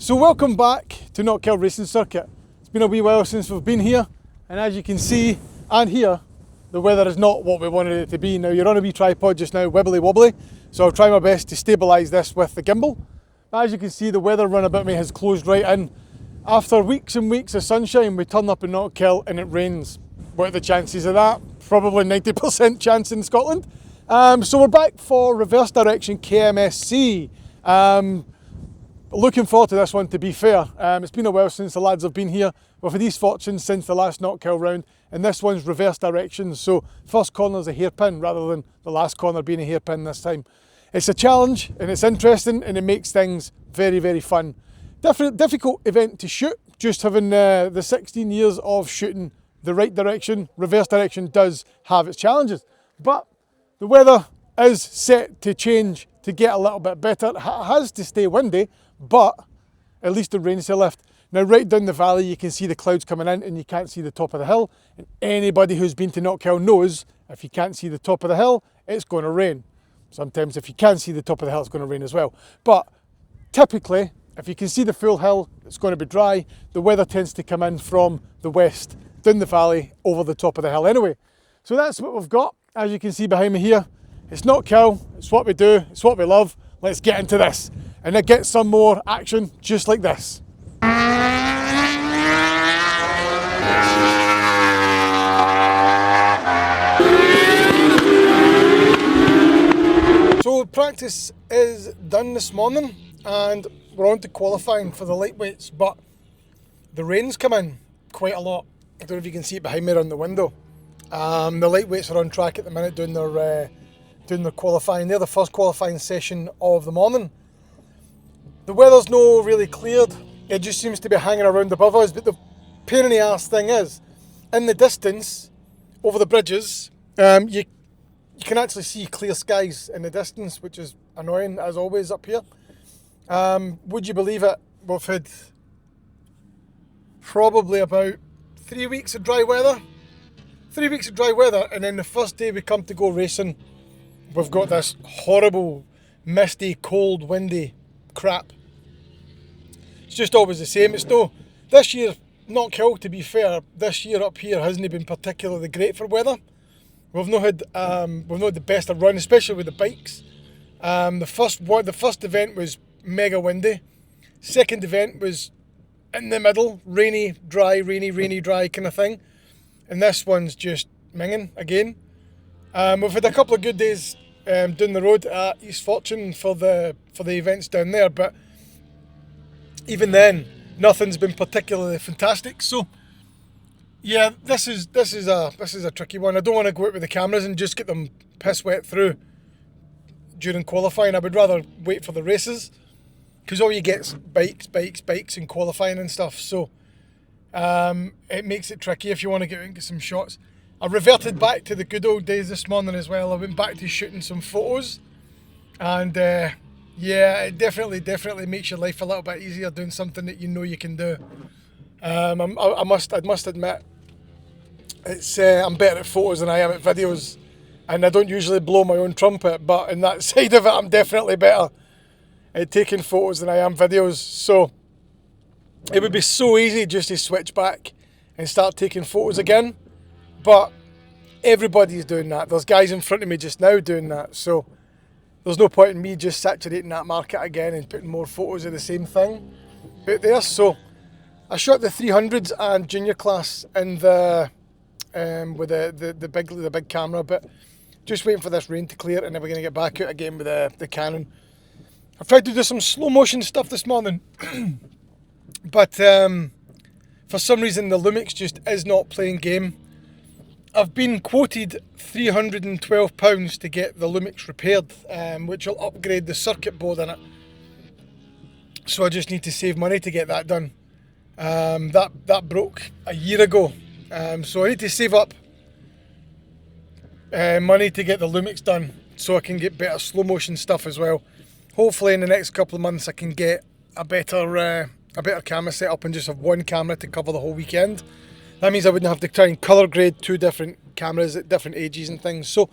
So welcome back to Knockhill Racing Circuit. It's been a wee while since we've been here, and as you can see and hear, the weather is not what we wanted it to be. Now you're on a wee tripod just now, wibbly wobbly, so I'll try my best to stabilise this with the gimbal. As you can see, the weather run about me has closed right in. After weeks and weeks of sunshine, we turn up in Knockhill and it rains. What are the chances of that? Probably 90% chance in Scotland. So we're back for reverse direction KMSC. Looking forward to this one, to be fair. It's been a while since the lads have been here. We've had these fortunes since the last Knockhill round, and this one's reverse direction, so first corner's a hairpin rather than the last corner being a hairpin this time. It's a challenge and it's interesting and it makes things very, very fun. Difficult event to shoot, just having the 16 years of shooting the right direction. Reverse direction does have its challenges, but the weather is set to change to get a little bit better. It has to stay windy, but at least the rain's to lift. Now right down the valley you can see the clouds coming in and you can't see the top of the hill, and anybody who's been to Knockhill knows if you can't see the top of the hill, it's going to rain. Sometimes if you can see the top of the hill, it's going to rain as well. But typically, if you can see the full hill, it's going to be dry. The weather tends to come in from the west, down the valley, over the top of the hill anyway. So that's what we've got. As you can see behind me here, it's Knockhill, it's what we do, it's what we love. Let's get into this and then get some more action just like this. So practice is done this morning and we're on to qualifying for the lightweights, but the rain's come in quite a lot. I don't know if you can see it behind me around the window. The lightweights are on track at the minute doing their qualifying. They're the first qualifying session of the morning. The weather's no really cleared. It just seems to be hanging around above us, but the pain in the arse thing is, in the distance, over the bridges, you can actually see clear skies in the distance, which is annoying as always up here. Would you believe it? We've had probably about 3 weeks of dry weather. 3 weeks of dry weather, and then the first day we come to go racing, we've got this horrible, misty, cold, windy crap. It's just always the same. It's no, this year, Knockhill, to be fair, this year up here hasn't been particularly great for weather. We've not had the best of run, especially with the bikes. The first event was mega windy. Second event was in the middle, rainy, dry kind of thing. And this one's just minging again. We've had a couple of good days down the road at East Fortune for the events down there, but even then, nothing's been particularly fantastic. So, yeah, this is a tricky one. I don't want to go out with the cameras and just get them piss wet through during qualifying. I would rather wait for the races, because all you get is bikes and qualifying and stuff. So it makes it tricky if you want to get out and get some shots. I reverted back to the good old days this morning as well. I went back to shooting some photos, and yeah, it definitely makes your life a little bit easier doing something that you know you can do. I must admit, it's I'm better at photos than I am at videos, and I don't usually blow my own trumpet, but in that side of it, I'm definitely better at taking photos than I am videos. So it would be so easy just to switch back and start taking photos again, but everybody's doing that. There's guys in front of me just now doing that, so there's no point in me just saturating that market again and putting more photos of the same thing out there. So I shot the 300s and junior class in the with the big camera, but just waiting for this rain to clear and then we're going to get back out again with the Canon. I've tried to do some slow motion stuff this morning, but for some reason the Lumix just is not playing game. I've been quoted £312 to get the Lumix repaired, which will upgrade the circuit board in it. So I just need to save money to get that done. That broke a year ago, so I need to save up money to get the Lumix done so I can get better slow motion stuff as well. Hopefully in the next couple of months I can get a better camera set up and just have one camera to cover the whole weekend. That means I wouldn't have to try and colour grade two different cameras at different ages and things. So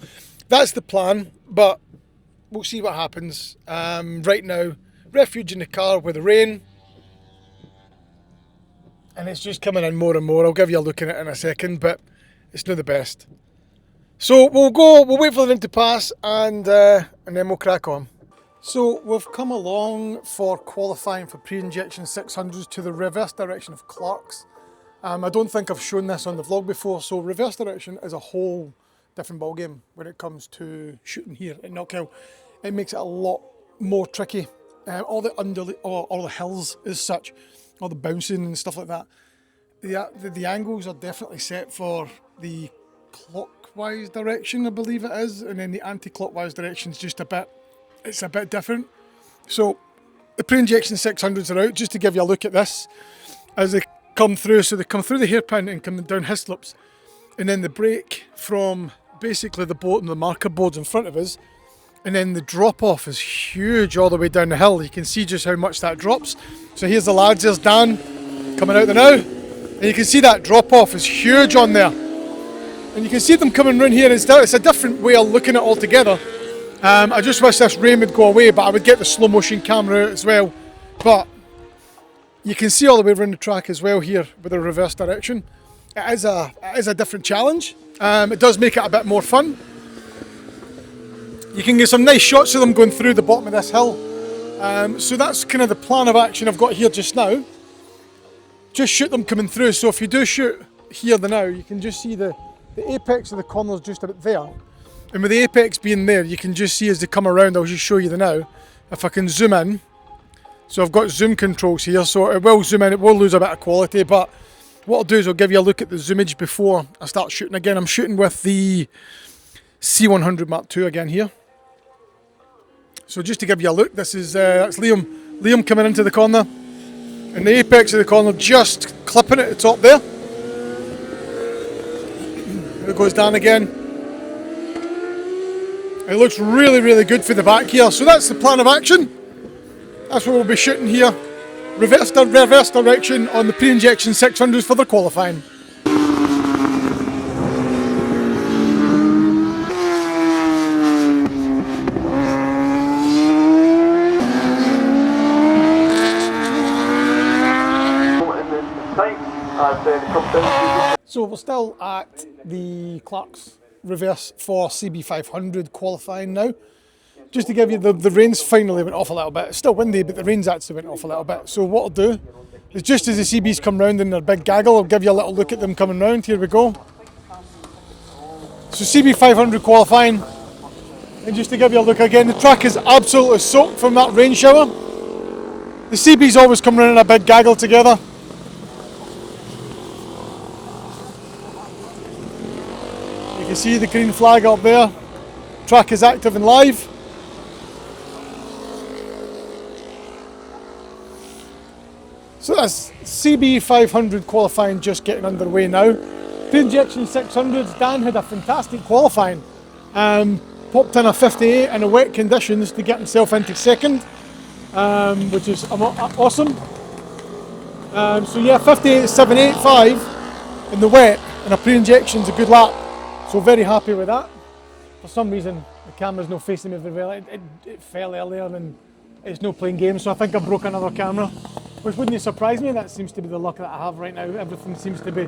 that's the plan, but we'll see what happens. Right now, refuge in the car with the rain, and it's just coming in more and more. I'll give you a look at it in a second, but it's not the best. So we'll wait for them to pass, and then we'll crack on. So we've come along for qualifying for pre-injection 600s to the reverse direction of Clark's. I don't think I've shown this on the vlog before, so reverse direction is a whole different ballgame when it comes to shooting here at Knockhill. It makes it a lot more tricky. All the hills as such, all the bouncing and stuff like that. The angles are definitely set for the clockwise direction, I believe it is, and then the anti-clockwise direction is just a bit different. So the pre-injection 600s are out, just to give you a look at this as they come through. So they come through the hairpin and come down Hislops, and then the break from basically the boat and the marker boards in front of us. And then the drop off is huge all the way down the hill. You can see just how much that drops. So here's the lads, there's Dan coming out there now. And you can see that drop off is huge on there. And you can see them coming round here. It's a different way of looking at it altogether. I just wish this rain would go away, but I would get the slow motion camera out as well. But you can see all the way around the track as well here with the reverse direction. It is a different challenge. It does make it a bit more fun. You can get some nice shots of them going through the bottom of this hill. So that's kind of the plan of action I've got here just now. Just shoot them coming through. So if you do shoot here now, you can just see the apex of the corners just about there. And with the apex being there, you can just see as they come around, I'll just show you the now. If I can zoom in. So I've got zoom controls here, so it will zoom in, it will lose a bit of quality, but what I'll do is I'll give you a look at the zoomage before I start shooting again. I'm shooting with the C100 Mark II again here. So just to give you a look, this is that's Liam coming into the corner, and the apex of the corner just clipping at the top there. There goes Dan again. It looks really, really good for the back here. So that's the plan of action. That's what we'll be shooting here. Reverse direction on the pre-injection 600s for the qualifying. So we're still at the Clark's reverse for CB500 qualifying now. Just to give you, the rain's finally went off a little bit. It's still windy, but the rain's actually went off a little bit. So what I'll do is just as the CBs come round in their big gaggle, I'll give you a little look at them coming round. Here we go. So CB500 qualifying. And just to give you a look again, the track is absolutely soaked from that rain shower. The CBs always come round in a big gaggle together. You can see the green flag up there. Track is active and live. So that's CB500 qualifying just getting underway now. Pre-injection 600s, Dan had a fantastic qualifying. Popped in a 58 in the wet conditions to get himself into second, which is awesome. So yeah, 58.785 in the wet, and a pre-injection's a good lap. So very happy with that. For some reason, the camera's not facing me very well. It fell earlier and it's not playing games, so I think I broke another camera, which wouldn't surprise me. That seems to be the luck that I have right now. Everything seems to be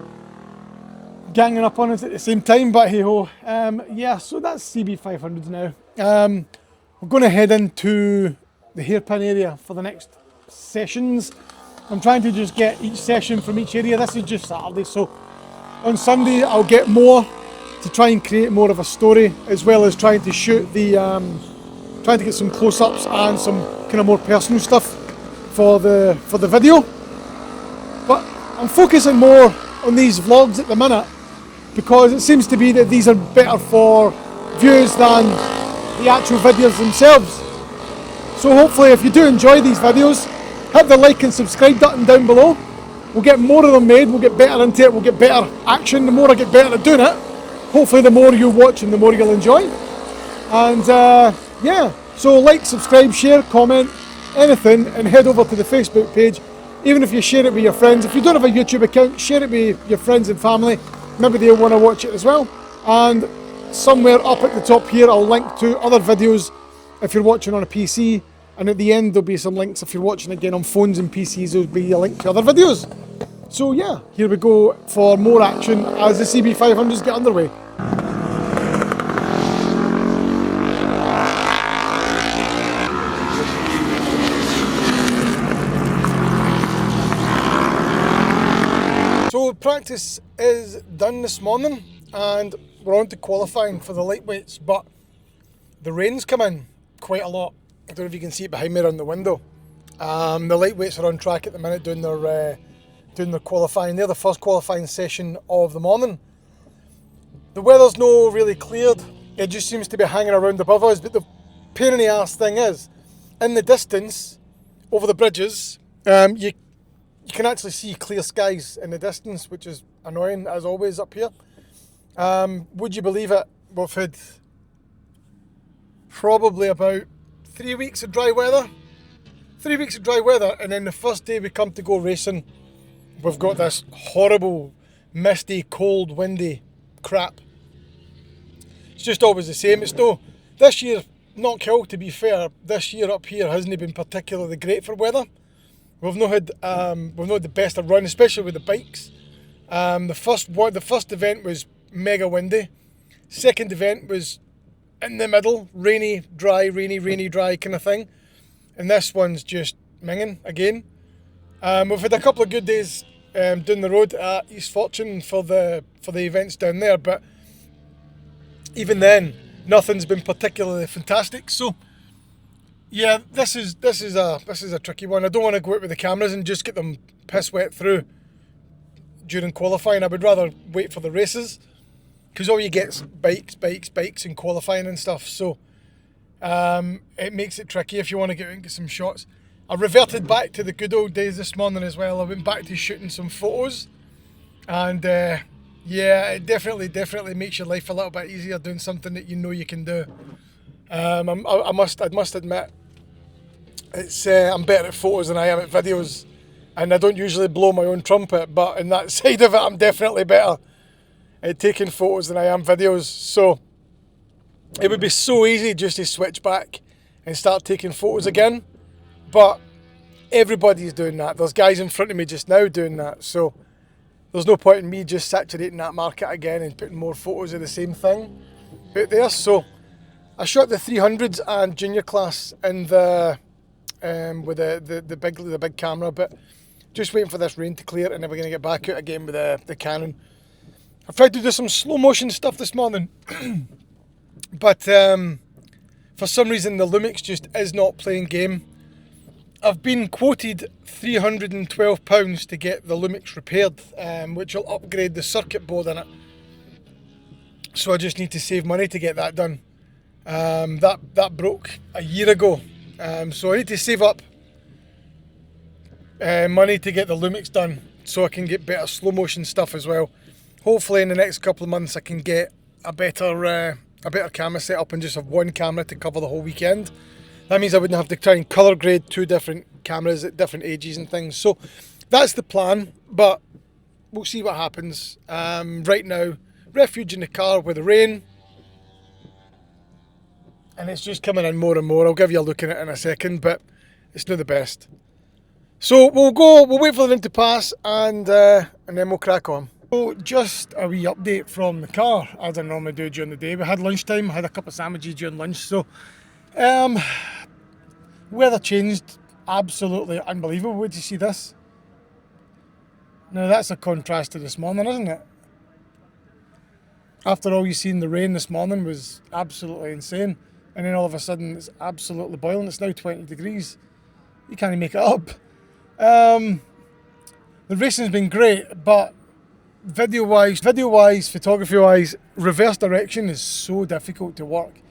ganging up on us at the same time, but hey ho. Yeah, so that's CB500s now. We're going to head into the hairpin area for the next sessions. I'm trying to just get each session from each area. This is just Saturday, so on Sunday I'll get more to try and create more of a story, as well as trying to shoot the trying to get some close-ups and some kind of more personal stuff for the video. But I'm focusing more on these vlogs at the minute because it seems to be that these are better for views than the actual videos themselves. So hopefully, if you do enjoy these videos, hit the like and subscribe button down below. We'll get more of them made, we'll get better into it, we'll get better action. The more I get better at doing it, hopefully the more you watch and the more you'll enjoy. And yeah, so like, subscribe, share, comment, anything, and head over to the Facebook page. Even if you share it with your friends, if you don't have a YouTube account, share it with your friends and family. Maybe they'll want to watch it as well. And somewhere up at the top here, I'll link to other videos if you're watching on a PC. And at the end, there'll be some links if you're watching again on phones and PCs. There'll be a link to other videos. So yeah, here we go for more action as the CB500s get underway. So practice is done this morning and we're on to qualifying for the lightweights, but the rain's come in quite a lot. I don't know if you can see it behind me around the window. The lightweights are on track at the minute doing their qualifying. They're the first qualifying session of the morning. The weather's no really cleared. It just seems to be hanging around above us, but the pain in the arse thing is, in the distance, over the bridges, you can actually see clear skies in the distance, which is annoying as always up here. Would you believe it? We've had probably about 3 weeks of dry weather. 3 weeks of dry weather, and then the first day we come to go racing, we've got this horrible, misty, cold, windy crap. It's just always the same. It's no, this year, Knockhill, to be fair, this year up here hasn't been particularly great for weather. We've not had the best of run, especially with the bikes. The first event was mega windy. Second event was in the middle, rainy, dry kind of thing. And this one's just minging again. We've had a couple of good days down the road at East Fortune for the events down there, but even then, nothing's been particularly fantastic. So yeah, this is a tricky one. I don't want to go out with the cameras and just get them piss wet through during qualifying. I would rather wait for the races, because all you get is bikes in qualifying and stuff. So it makes it tricky if you want to get out and get some shots. I reverted back to the good old days this morning as well. I went back to shooting some photos, and yeah, it definitely makes your life a little bit easier doing something that you know you can do. I must admit, I'm better at photos than I am at videos, and I don't usually blow my own trumpet, but in that side of it, I'm definitely better at taking photos than I am videos. So it would be so easy just to switch back and start taking photos again, but everybody's doing that. There's guys in front of me just now doing that, so there's no point in me just saturating that market again and putting more photos of the same thing out there. So I shot the 300s and junior class in the with the big camera, but just waiting for this rain to clear, and then we're going to get back out again with the Canon. I've tried to do some slow motion stuff this morning, but for some reason the Lumix just is not playing game. I've been quoted £312 to get the Lumix repaired, which will upgrade the circuit board in it. So I just need to save money to get that done. That broke a year ago, so I need to save up money to get the Lumix done, so I can get better slow motion stuff as well. Hopefully in the next couple of months I can get a better camera set up and just have one camera to cover the whole weekend. That means I wouldn't have to try and colour grade two different cameras at different ages and things. So that's the plan, but we'll see what happens. Right now, refuge in the car with the rain, and it's just coming in more and more. I'll give you a look at it in a second, but it's not the best. So we'll wait for the rain to pass, and then we'll crack on. So just a wee update from the car, as I normally do during the day. We had lunchtime, had a couple of sandwiches during lunch, so weather changed, absolutely unbelievable. Wait to see this. Now that's a contrast to this morning, isn't it? After all you seen, the rain this morning was absolutely insane, and then all of a sudden it's absolutely boiling. It's now 20 degrees. You can't make it up. The racing's been great, but video-wise, photography-wise, reverse direction is so difficult to work.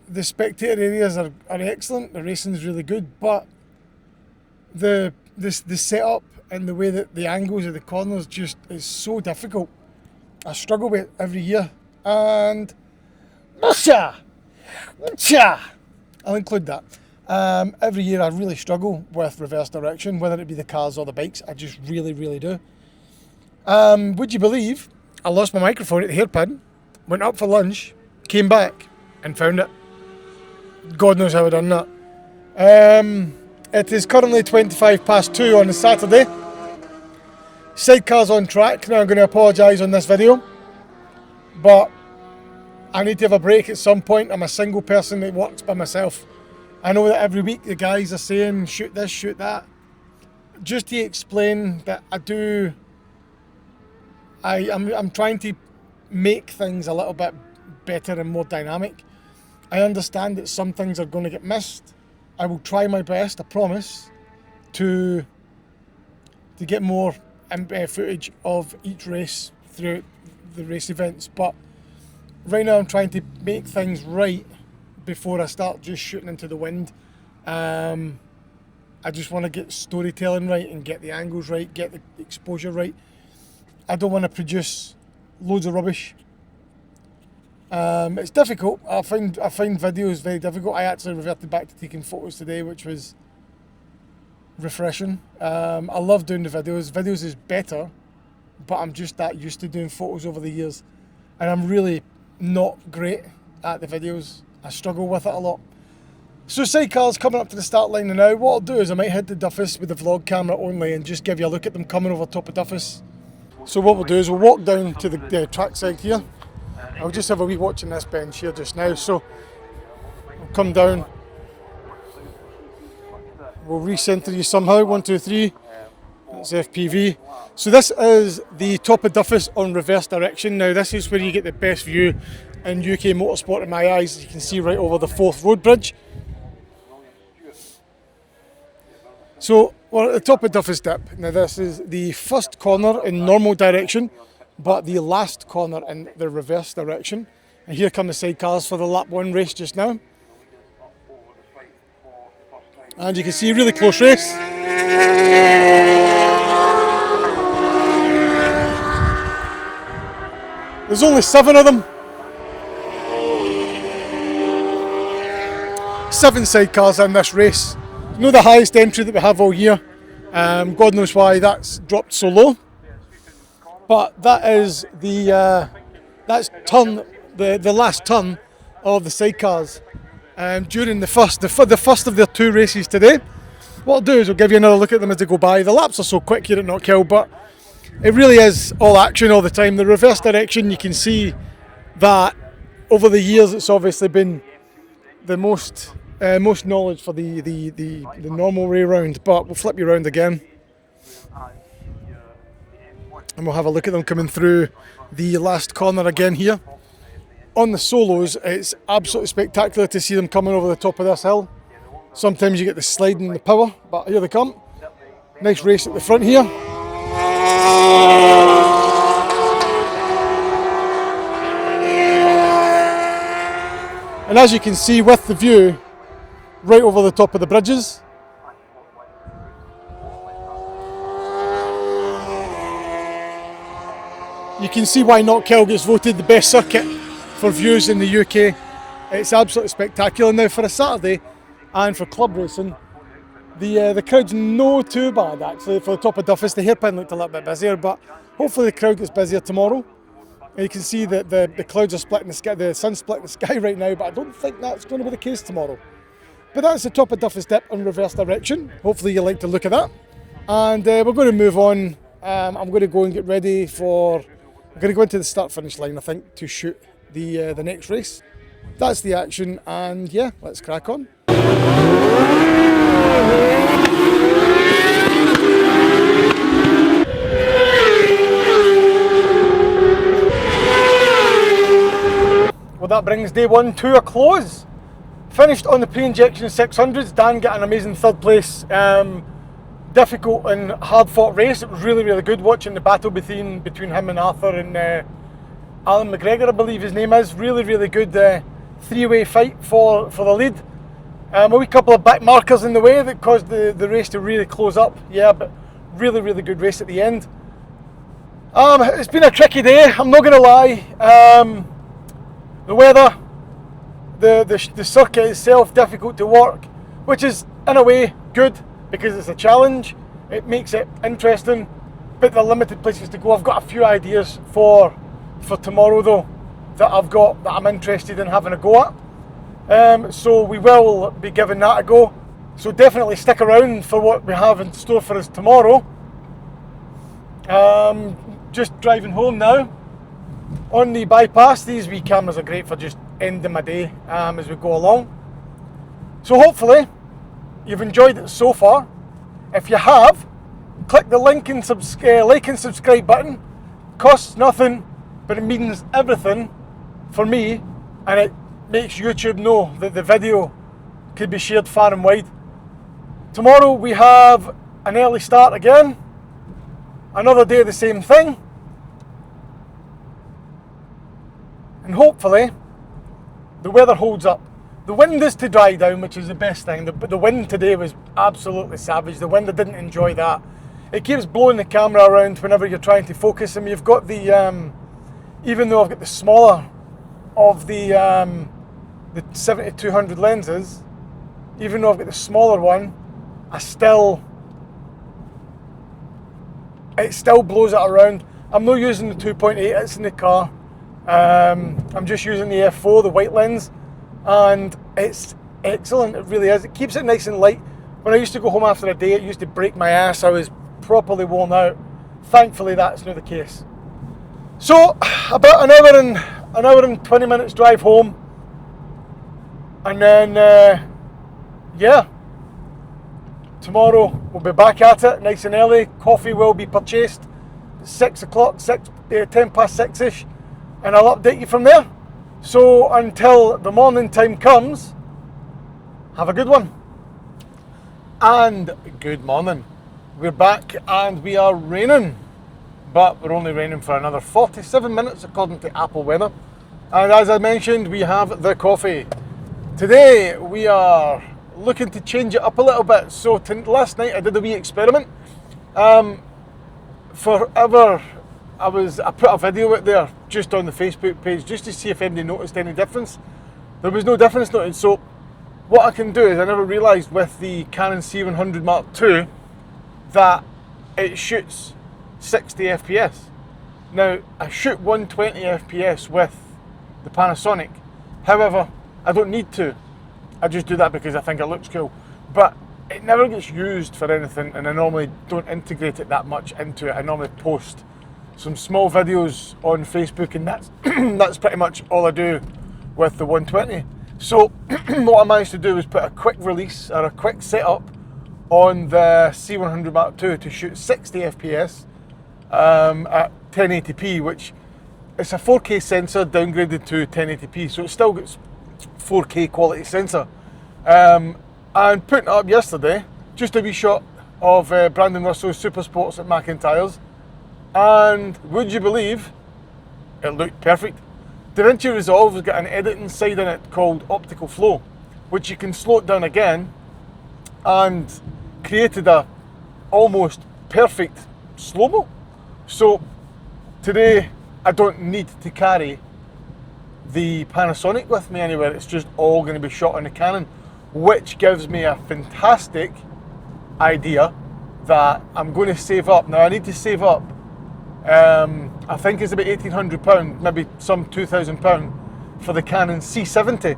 The spectator areas are excellent, the racing's really good, but the setup and the way that the angles of the corners just is so difficult. I struggle with it every year, and I'll include that. Every year I really struggle with reverse direction, whether it be the cars or the bikes. I just really do. Would you believe I lost my microphone at the hairpin, went up for lunch, came back and found it. God knows how I've done that. It is currently 2 on a Saturday, Sidecar's on track. Now I'm going to apologise on this video, but I need to have a break at some point. I'm a single person that works by myself. I know that every week the guys are saying shoot this, shoot that. Just to explain that I'm trying to make things a little bit better and more dynamic. I understand that some things are going to get missed. I will try my best, I promise, to get more footage of each race throughout the race events. But right now I'm trying to make things right before I start just shooting into the wind. I just want to get storytelling right and get the angles right, get the exposure right. I don't want to produce loads of rubbish. It's difficult. I find videos very difficult. I actually reverted back to taking photos today, which was refreshing. I love doing the videos. Videos is better, but I'm just that used to doing photos over the years, and I'm really not great at the videos. I struggle with it a lot. So sidecar's coming up to the start line now. What I'll do is I might head to Duffus with the vlog camera only and just give you a look at them coming over top of Duffus. So what we'll do is we'll walk down to the track side here. I'll just have a wee watch on this bench here just now. So we'll come down. We'll recenter you somehow. 1, 2, 3. That's FPV. So this is the top of Duffus on reverse direction. Now this is where you get the best view in UK motorsport in my eyes. You can see right over the Forth Road Bridge. So we're at the top of Duffus Dip. Now this is the first corner in normal direction, but the last corner in the reverse direction. And here come the sidecars for the lap 1 race just now. And you can see a really close race. There's only 7 of them. 7 sidecars in this race. Not the highest entry that we have all year. God knows why that's dropped so low. But that is the last turn of the sidecars during the first of their 2 races today. What I'll do is I'll give you another look at them as they go by. The laps are so quick here at Knockhill, but it really is all action all the time. The reverse direction, you can see that over the years it's obviously been the most knowledge for the normal way round, but we'll flip you around again and we'll have a look at them coming through the last corner again here. On the solos, it's absolutely spectacular to see them coming over the top of this hill. Sometimes you get the sliding and the power, but here they come. Nice race at the front here. And as you can see with the view, right over the top of the bridges. You can see why Knockhill gets voted the best circuit for views in the UK. It's absolutely spectacular. Now for a Saturday and for club racing, the crowd's no too bad actually. For the top of Duffus, the hairpin looked a little bit busier, but hopefully the crowd gets busier tomorrow. And you can see that the clouds are splitting the sky, the sun's splitting the sky right now, but I don't think that's going to be the case tomorrow. But that's the top of Duffus Dip in reverse direction. Hopefully you like to look at that. And we're going to move on. I'm going to go and get ready for... I'm going to go into the start-finish line, I think, to shoot the next race. That's the action, and yeah, let's crack on. Well, that brings day 1 to a close. Finished on the pre-injection 600s. Dan got an amazing 3rd place. Difficult and hard-fought race. It was really, really good watching the battle between him and Arthur and Alan McGregor, I believe his name is. Really, really good 3-way fight for the lead. A wee couple of back markers in the way that caused the race to really close up. Yeah, but really, really good race at the end. It's been a tricky day, I'm not going to lie. The weather, the circuit itself difficult to work, which is in a way good because it's a challenge. It makes it interesting, but there are limited places to go. I've got a few ideas for tomorrow though that I'm interested in having a go at. So we will be giving that a go. So definitely stick around for what we have in store for us tomorrow. Just driving home now on the bypass. These wee cameras are great for just ending my day as we go along. So hopefully you've enjoyed it so far. If you have, click the like and subscribe button. Costs nothing, but it means everything for me, and it makes YouTube know that the video could be shared far and wide. Tomorrow we have an early start again. Another day of the same thing. And hopefully the weather holds up. The wind is to dry down, which is the best thing. The wind today was absolutely savage. The wind, I didn't enjoy that. It keeps blowing the camera around whenever you're trying to focus. And you've got the, even though I've got the smaller of the 70-200 lenses, even though I've got the smaller one, it still blows it around. I'm not using the 2.8, it's in the car. I'm just using the f4, the white lens, and it's excellent, it really is. It keeps it nice and light. When I used to go home after a day, it used to break my ass. I was properly worn out. Thankfully, that's not the case. So, about an hour and 20 minutes drive home, and then, yeah, tomorrow we'll be back at it, nice and early. Coffee will be purchased at 6 o'clock, 10 past 6ish, and I'll update you from there. So until the morning time comes, have a good one. And good morning. We're back and we are raining, but we're only raining for another 47 minutes according to Apple weather. And as I mentioned, we have the coffee. Today we are looking to change it up a little bit. So last night I did a wee experiment. Forever I put a video out there just on the Facebook page just to see if anybody noticed any difference. There was no difference noted. So what I can do is, I never realised with the Canon C100 Mark II that it shoots 60 FPS. Now I shoot 120 FPS with the Panasonic. However, I don't need to. I just do that because I think it looks cool. But it never gets used for anything, and I normally don't integrate it that much into it. I normally post some small videos on Facebook, and that's pretty much all I do with the 120. So what I managed to do was put a quick release or a quick setup on the C100 Mark II to shoot 60 FPS at 1080p, which it's a 4K sensor downgraded to 1080p, so it still gets 4K quality sensor. And putting it up yesterday, just a wee shot of Brandon Russell's Supersports at McIntyre's, and would you believe, it looked perfect. DaVinci Resolve has got an editing side in it called Optical Flow, which you can slow it down again, and created a almost perfect slow-mo. So today I don't need to carry the Panasonic with me anywhere. It's just all going to be shot on the Canon, which gives me a fantastic idea that I'm going to save up. Now I need to save up, I think it's about £1,800, maybe some £2,000 for the Canon C70,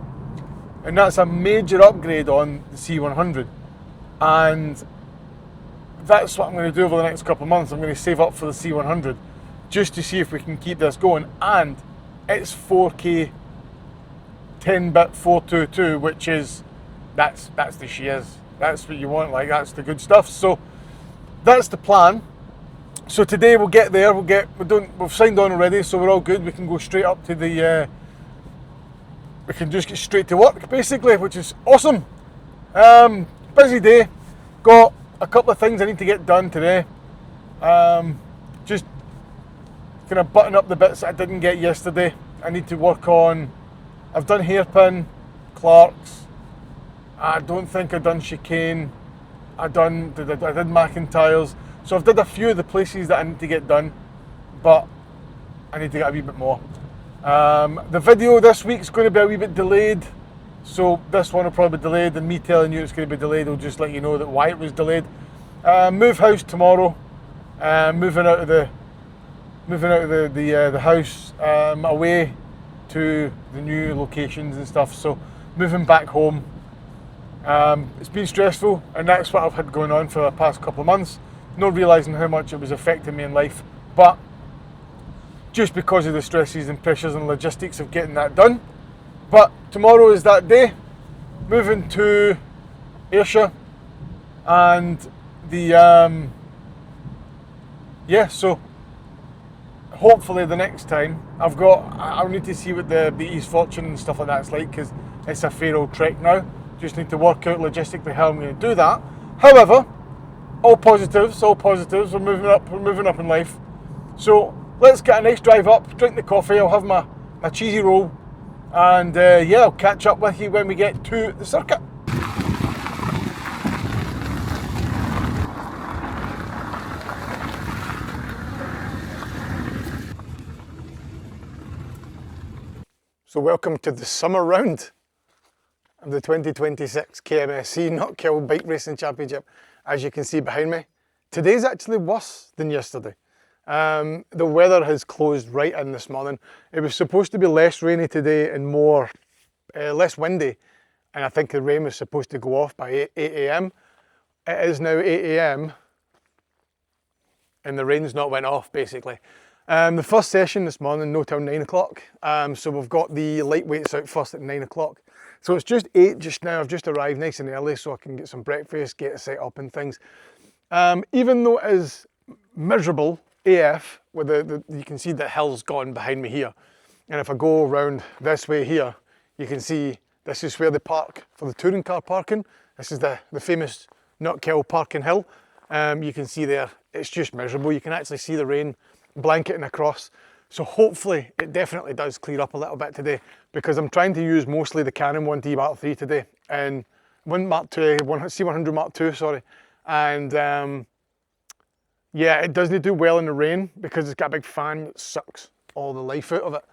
and that's a major upgrade on the C100, and that's what I'm going to do over the next couple of months. I'm going to save up for the C100 just to see if we can keep this going, and it's 4K 10-bit 422, which is that's the shiz. That's what you want, like, that's the good stuff. So that's the plan. So today we'll get there. We've signed on already, so we're all good. We can go straight up to the. We can just get straight to work, basically, which is awesome. Busy day. Got a couple of things I need to get done today. Just kind of button up the bits that I didn't get yesterday. I need to work on. I've done hairpin, Clark's. I don't think I've done chicane. I did McIntyre's. So I've did a few of the places that I need to get done, but I need to get a wee bit more. The video this week's going to be a wee bit delayed, so this one will probably be delayed, and me telling you it's going to be delayed will just let you know that why it was delayed. Move house tomorrow. Moving out of the house away to the new locations and stuff. So moving back home. It's been stressful, and that's what I've had going on for the past couple of months. not realising how much it was affecting me in life, but just because of the stresses and pressures and logistics of getting that done. But tomorrow is that day, moving to Ayrshire, and the yeah, so hopefully the next time I'll need to see what the East Fortune and stuff like that's like, because it's a fair old trek now. Just need to work out logistically how I'm going to do that. However, all positives, we're moving up in life. So let's get a nice drive up, drink the coffee, I'll have my cheesy roll, and yeah, I'll catch up with you when we get to the circuit. So welcome to the summer round of the 2026 KMSC Knockhill Bike Racing Championship. As you can see behind me, today's actually worse than yesterday. The weather has closed right in this morning. It was supposed to be less rainy today and more, less windy, and I think the rain was supposed to go off by 8 AM. It is now 8 AM and the rain's not went off basically. The first session this morning, no till 9 o'clock. So we've got the lightweights out first at 9 o'clock. So it's just 8 just now. I've just arrived nice and early so I can get some breakfast, get it set up and things. Even though it is miserable AF, with you can see the hill's gone behind me here. And if I go around this way here, you can see this is where they park for the touring car parking. This is the famous Knockhill parking hill. You can see there, it's just miserable. You can actually see the rain blanketing across. So hopefully it definitely does clear up a little bit today, because I'm trying to use mostly the Canon 1D Mark III today, and C100 Mark II, sorry. And yeah, it doesn't do well in the rain because it's got a big fan that sucks all the life out of it.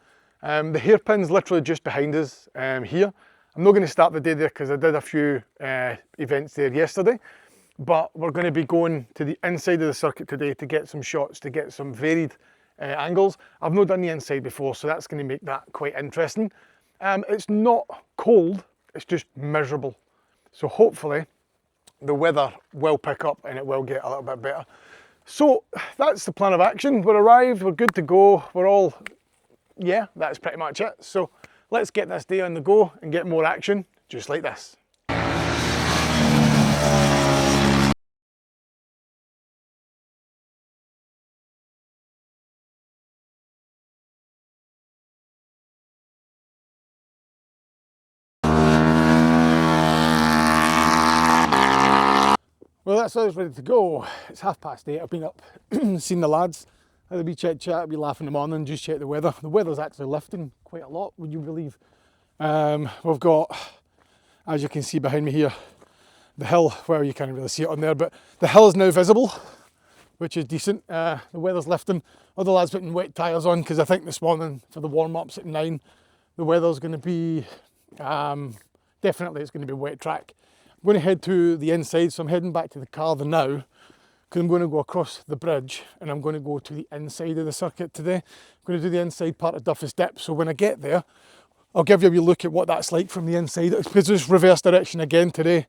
The hairpin's literally just behind us here. I'm not going to start the day there because I did a few events there yesterday, but we're going to be going to the inside of the circuit today to get some shots, to get some varied angles. I've not done the inside before, so that's going to make that quite interesting. It's not cold, it's just miserable. So hopefully the weather will pick up and it will get a little bit better. So that's the plan of action. We're arrived, we're good to go, we're all, yeah, that's pretty much it. So let's get this day on the go and get more action just like this. Well, that's us ready to go. It's 8:30. I've been up, seen the lads, had a wee chat, a wee laugh in the morning, just check the weather. The weather's actually lifting quite a lot, would you believe? We've got, as you can see behind me here, the hill, well, you can't really see it on there, but the hill is now visible, which is decent. The weather's lifting. Other lads putting wet tyres on, because I think this morning for the warm-ups at 9, the weather's going to be, definitely it's going to be a wet track. I'm going to head to the inside, so I'm heading back to the car now, because I'm going to go across the bridge and I'm going to go to the inside of the circuit today. I'm going to do the inside part of Duffus Dip, so when I get there, I'll give you a wee look at what that's like from the inside. It's because it's reverse direction again today.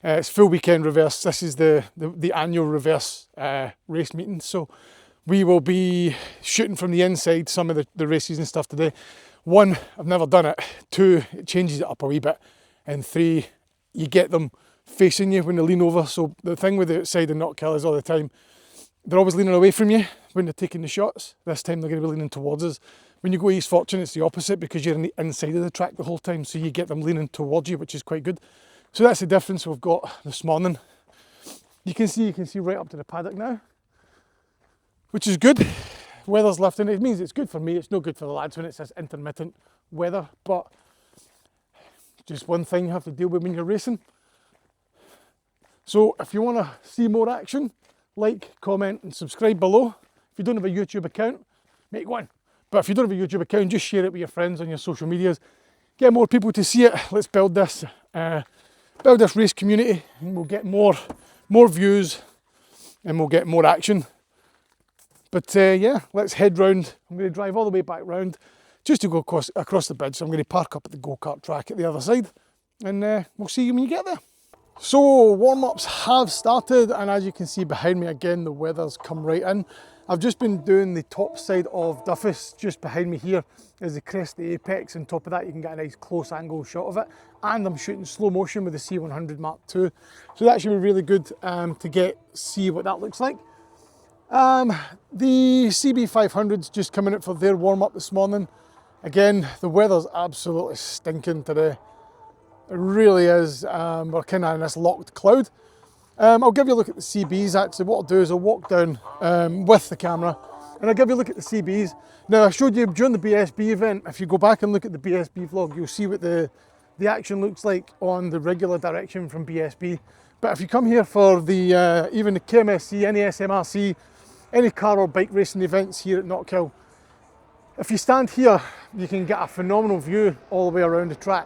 It's full weekend reverse. This is the annual reverse race meeting, so we will be shooting from the inside some of the races and stuff today. 1, I've never done it. 2, it changes it up a wee bit. And 3, you get them facing you when they lean over. So the thing with the outside and Knockhill is all the time, they're always leaning away from you when they're taking the shots. This time they're going to be leaning towards us. When you go East Fortune, it's the opposite because you're on the inside of the track the whole time, so you get them leaning towards you, which is quite good. So that's the difference we've got this morning. You can see right up to the paddock now, which is good. Weather's lifting. It means it's good for me. It's no good for the lads when it's this intermittent weather, but just one thing you have to deal with when you're racing. So if you want to see more action, like, comment and subscribe below. If you don't have a YouTube account, make one. But if you don't have a YouTube account, just share it with your friends on your social medias. Get more people to see it. Let's build this race community, and we'll get more views and we'll get more action. But yeah, let's head round. I'm going to drive all the way back round just to go across the bridge. So I'm going to park up at the go-kart track at the other side, and we'll see you when you get there. So warm-ups have started, and as you can see behind me again, the weather's come right in. I've just been doing the top side of Duffus. Just behind me here is the crest, the apex. On top of that you can get a nice close angle shot of it, and I'm shooting slow motion with the C100 Mark II, so that should be really good to see what that looks like. The CB500's just coming out for their warm-up this morning. Again, the weather's absolutely stinking today. It really is. We're kind of in this locked cloud. I'll give you a look at the CBs actually. What I'll do is I'll walk down with the camera and I'll give you a look at the CBs. Now I showed you during the BSB event, if you go back and look at the BSB vlog, you'll see what the action looks like on the regular direction from BSB. But if you come here for the even the KMSC, any SMRC, any car or bike racing events here at Knockhill, if you stand here, you can get a phenomenal view all the way around the track.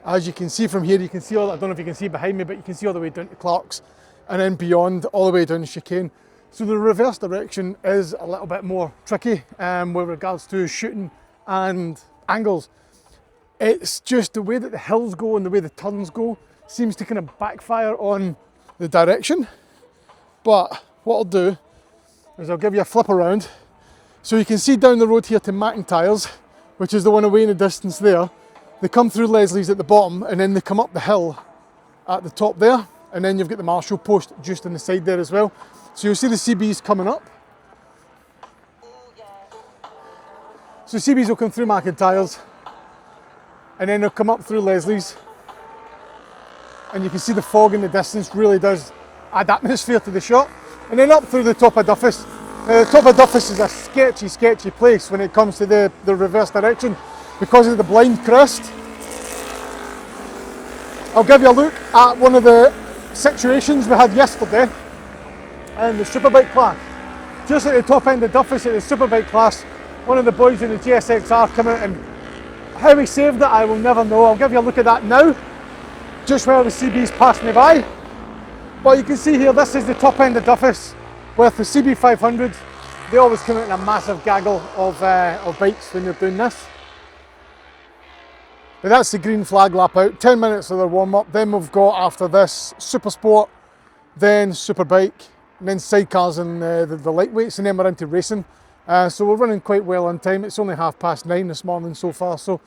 As you can see from here, you can see all, I don't know if you can see behind me, but you can see all the way down to Clark's and then beyond, all the way down the chicane. So the reverse direction is a little bit more tricky with regards to shooting and angles. It's just the way that the hills go and the way the turns go seems to kind of backfire on the direction. But what I'll do is I'll give you a flip around. So you can see down the road here to McIntyre's, which is the one away in the distance there. They come through Leslie's at the bottom and then they come up the hill at the top there, and then you've got the Marshall post just on the side there as well. So you'll see the CBs coming up. So CBs will come through McIntyre's and then they'll come up through Leslie's, and you can see the fog in the distance really does add atmosphere to the shot. And then up through the top of Duffus. The top of Duffus is a sketchy place when it comes to the reverse direction, because of the blind crest. I'll give you a look at one of the situations we had yesterday in the Superbike class. Just at the top end of Duffus at the Superbike class, one of the boys in the GSXR came out, and how he saved it I will never know. I'll give you a look at that now, just where the CB's passed me by. But you can see here, this is the top end of Duffus with the CB500s. They always come out in a massive gaggle of bikes when you're doing this. But that's the green flag lap out, 10 minutes of their warm-up. Then we've got, after this, Supersport, then Superbike, and then sidecars and the lightweights, and then we're into racing. So we're running quite well on time. It's only 9:30 this morning so far. So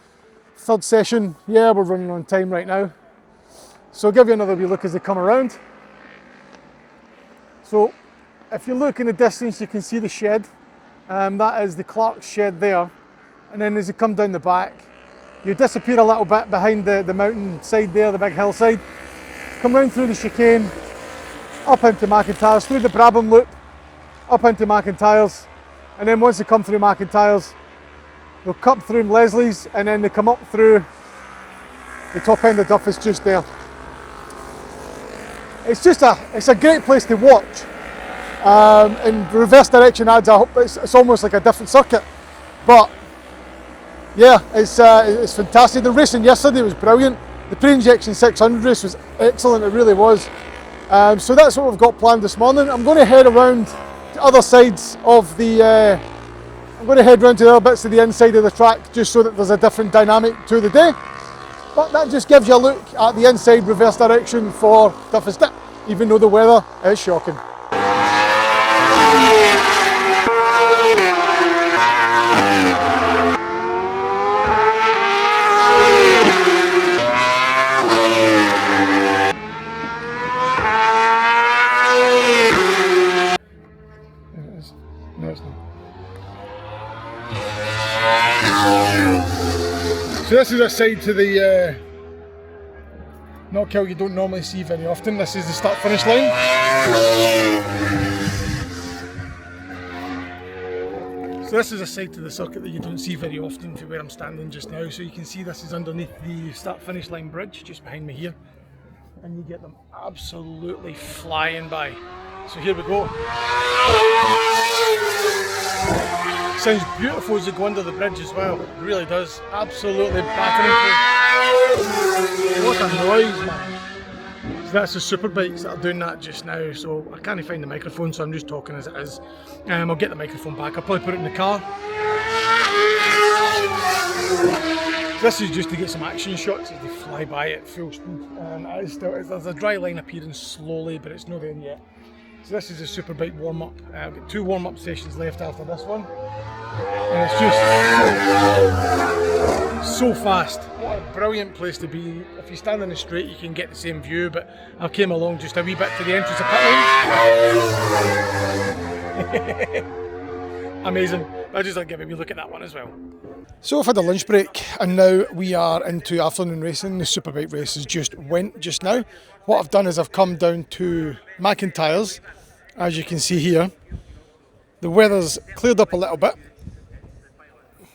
third session, yeah, we're running on time right now. So I'll give you another wee look as they come around. So if you look in the distance, you can see the shed. That is the Clark's shed there. And then as you come down the back, you disappear a little bit behind the mountain side there, the big hillside. Come round through the chicane, up into McIntyre's, through the Brabham loop, up into McIntyre's. And then once they come through McIntyre's, they'll cut through Leslie's, and then they come up through the top end of Duffus just there. It's a great place to watch. In reverse direction adds up, it's almost like a different circuit. But yeah, it's fantastic. The racing yesterday was brilliant. The pre-injection 600 race was excellent, it really was. So that's what we've got planned this morning. I'm going to head around to other sides of the, I'm going to head round to the other bits of the inside of the track, just so that there's a different dynamic to the day. But that just gives you a look at the inside reverse direction for Duffus Dip, even though the weather is shocking. No, it's not. So this is a side to the Knockhill you don't normally see very often. This is the start-finish line. So this is a side to the circuit that you don't see very often from where I'm standing just now. So you can see this is underneath the start-finish line bridge just behind me here. And you get them absolutely flying by. So here we go. Sounds beautiful as you go under the bridge as well. It really does. Absolutely battering through. What a noise, man. So that's the Superbikes that are doing that just now. So I can't find the microphone, so I'm just talking as it is. I'll get the microphone back. I'll probably put it in the car. This is just to get some action shots as they fly by at full speed. And there's a dry line appearing slowly, but it's not there yet. So this is a Superbike warm-up. I've got 2 warm-up sessions left after this one. And it's just so fast. What a brilliant place to be. If you stand in the straight, you can get the same view, but I came along just a wee bit to the entrance of pit lane. Amazing. I'll just give a wee look at that one as well. So I've had a lunch break and now we are into afternoon racing. The Superbike races just went just now. What I've done is I've come down to McIntyre's. As you can see here, the weather's cleared up a little bit.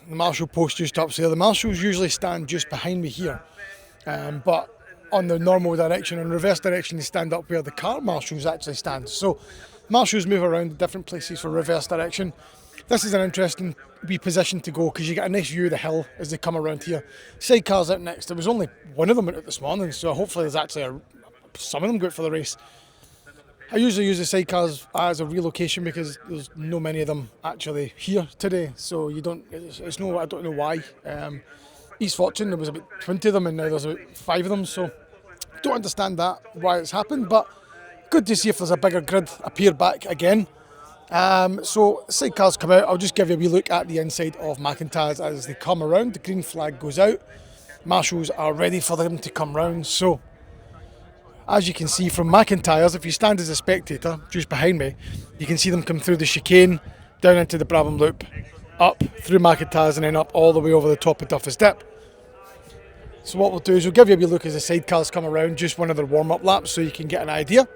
The marshal post just up there. The marshals usually stand just behind me here, but on the normal direction and reverse direction they stand up where the car marshals actually stand. So marshals move around different places for reverse direction. This is an interesting wee position to go because you get a nice view of the hill as they come around here. Sidecars out next. There was only one of them out this morning, so hopefully there's actually some of them go out for the race. I usually use the sidecars as a relocation because there's no many of them actually here today, so you don't. It's no. I don't know why. East Fortune, there was about 20 of them, and now there's about 5 of them. So don't understand that why it's happened, but good to see if there's a bigger grid appear back again. So sidecars come out. I'll just give you a wee look at the inside of McIntyre's as they come around. The green flag goes out. Marshals are ready for them to come round. So as you can see from McIntyre's, if you stand as a spectator just behind me, you can see them come through the chicane, down into the Brabham Loop, up through McIntyre's and then up all the way over the top of Duffus Dip. So what we'll do is we'll give you a wee look as the sidecars come around, just one of their warm-up laps so you can get an idea.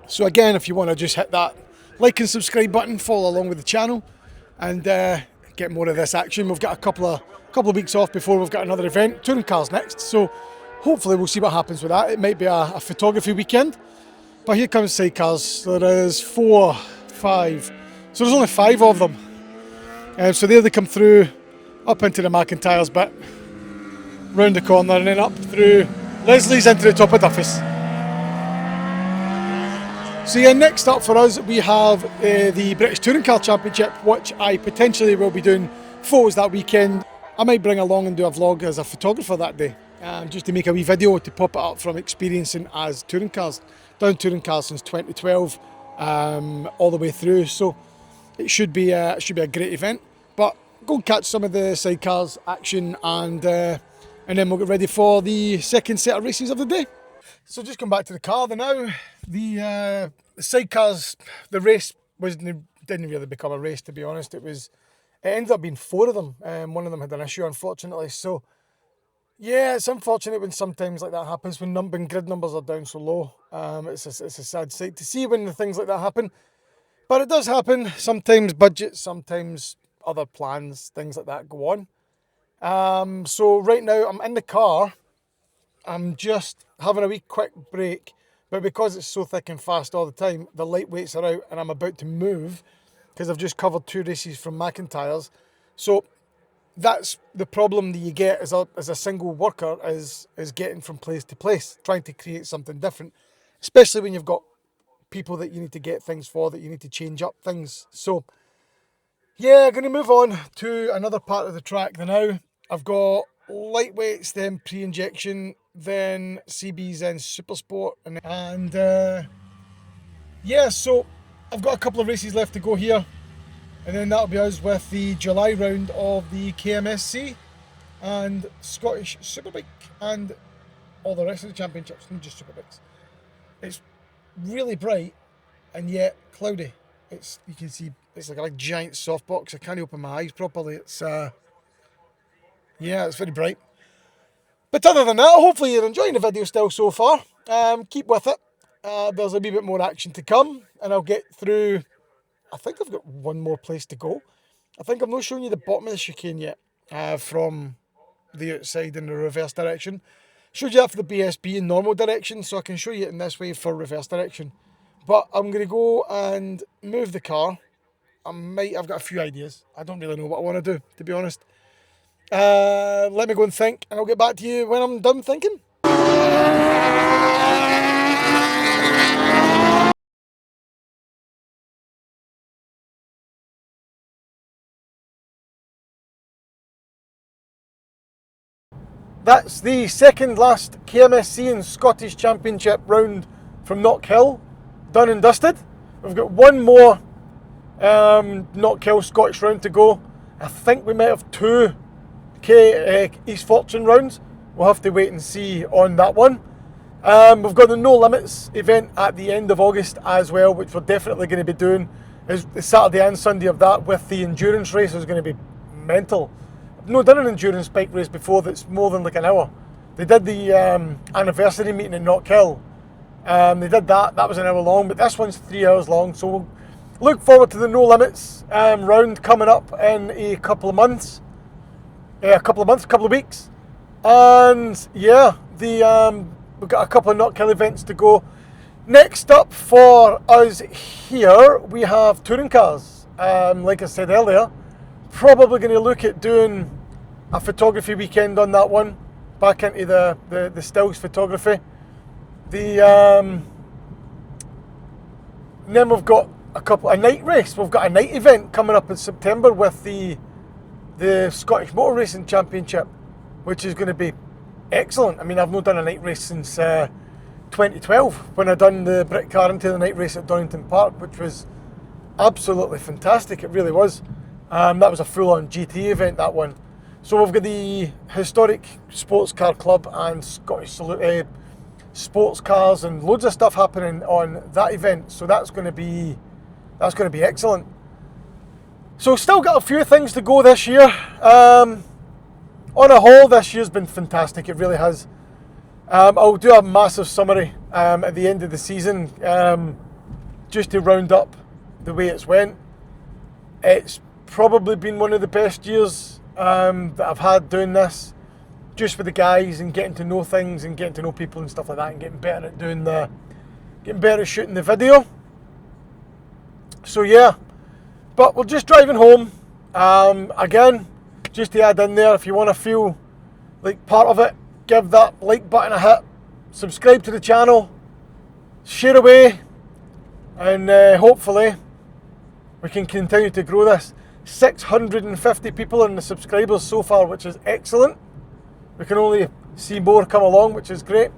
So again, if you want to just hit that like and subscribe button, follow along with the channel and get more of this action. We've got a couple of weeks off before we've got another event, touring cars next, so hopefully we'll see what happens with that. It might be a photography weekend, but here comes sidecars. There is 4, 5, so there's only 5 of them. So there they come through, up into the McIntyre's bit, round the corner and then up through Leslie's into the top of Duffus. So yeah, next up for us we have the British Touring Car Championship, which I potentially will be doing photos that weekend. I might bring along and do a vlog as a photographer that day, just to make a wee video to pop it up from experiencing as touring cars. Done touring cars since 2012, all the way through. So it should be a great event. But go and catch some of the sidecars action and then we'll get ready for the second set of races of the day. So just come back to the car now. The sidecars, the race didn't really become a race, to be honest. It ended up being 4 of them. One of them had an issue, unfortunately. So yeah, it's unfortunate when sometimes like that happens, when grid numbers are down so low. It's a sad sight to see when things like that happen. But it does happen. Sometimes budgets, sometimes other plans, things like that go on. So right now I'm in the car. I'm just having a wee quick break, but because it's so thick and fast all the time, the light weights are out and I'm about to move because I've just covered 2 races from McIntyre's. So that's the problem that you get as a single worker is getting from place to place, trying to create something different, especially when you've got people that you need to get things for, that you need to change up things. So yeah, going to move on to another part of the track now. I've got lightweights, then pre-injection, then CBs, then Supersport, and yeah, so I've got a couple of races left to go here, and then that'll be us with the July round of the KMSC and Scottish Superbike and all the rest of the championships, not just Superbikes. It's really bright and yet cloudy. You can see it's like a giant softbox. I can't open my eyes properly. It's yeah, it's very bright. But other than that, hopefully you're enjoying the video still so far. Keep with it. There's a wee bit more action to come, and I'll get through. I think I've got one more place to go. I think I'm not showing you the bottom of the chicane yet from the outside in the reverse direction. Showed you that for the BSB in normal direction, so I can show you it in this way for reverse direction. But I'm going to go and move the car. I've got a few ideas. I don't really know what I want to do, to be honest. Let me go and think, and I'll get back to you when I'm done thinking. that's the second last KMSC and Scottish Championship round from Knockhill done and dusted. We've got one more Knockhill Scottish round to go. I think we might have two East Fortune rounds. We'll have to wait and see on that one. We've got the No Limits event at the end of August as well, which we're definitely going to be doing. Is the Saturday and Sunday of that with the endurance race is going to be mental. I've not done an endurance bike race before that's more than like an hour. They did the anniversary meeting in Knockhill. They did that was an hour long, but this one's 3 hours long, so we'll look forward to the No Limits round coming up in a couple of months. A couple of weeks. And yeah, we've got a couple of Knockhill events to go. Next up for us here, we have touring cars. Like I said earlier, probably going to look at doing a photography weekend on that one, back into the stills photography. Then we've got a night race. We've got a night event coming up in September with the Scottish Motor Racing Championship, which is going to be excellent. I mean, I've not done a night race since 2012 when I done the Brit Car into the night race at Donington Park, which was absolutely fantastic. It really was. That was a full-on GT event, that one. So we've got the Historic Sports Car Club and Scottish sports cars and loads of stuff happening on that event. So that's going to be excellent. So still got a few things to go this year. On a whole, this year's been fantastic. It really has. I'll do a massive summary at the end of the season, just to round up the way it's went. It's probably been one of the best years that I've had doing this, just with the guys and getting to know things and getting to know people and stuff like that, and getting better at shooting the video. So yeah, but we're just driving home. Again, just to add in there, if you want to feel like part of it, give that like button a hit, subscribe to the channel, share away, and hopefully we can continue to grow this. 650 people in the subscribers so far, which is excellent. We can only see more come along, which is great.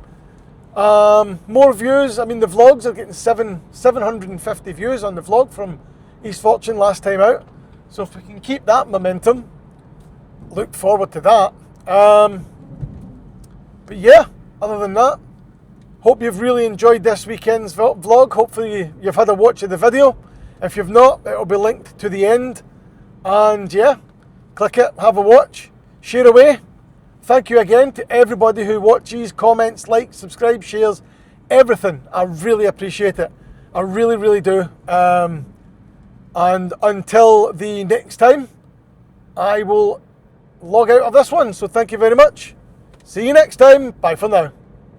More views. I mean, the vlogs are getting 750 views on the vlog from East Fortune last time out. So if we can keep that momentum, look forward to that. But yeah, other than that, hope you've really enjoyed this weekend's vlog. Hopefully you've had a watch of the video. If you've not, it'll be linked to the end. And yeah, click it, have a watch, share away. Thank you again to everybody who watches, comments, likes, subscribes, shares, everything. I really appreciate it. I really, really do. And until the next time, I will log out of this one. So thank you very much. See you next time. Bye for now.